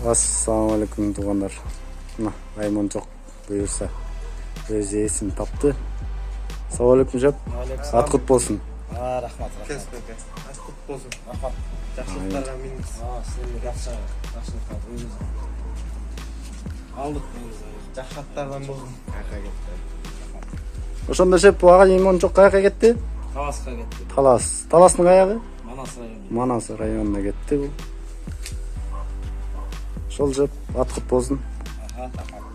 Assalamu alaikum туғандар. Айман жоқ бұйырса өз есін тапты. Assalamu alaikum жап. Ат құт болсын. Рахмат. Ат құт болсын. Рахмат. Жақсылықтарға минус. Сіздерге жақсылықтар өзіңіз. Алдық негізі. Жақсылықтардан болсын. Қайқа кетті. Ошонда жеп аға Айман жоқ қайқа кетті? Таласқа кетті. Таластың аяғы? Манас районы. Манас районына кетті бұл. Шол жеп ат құт болсын. Рахмат.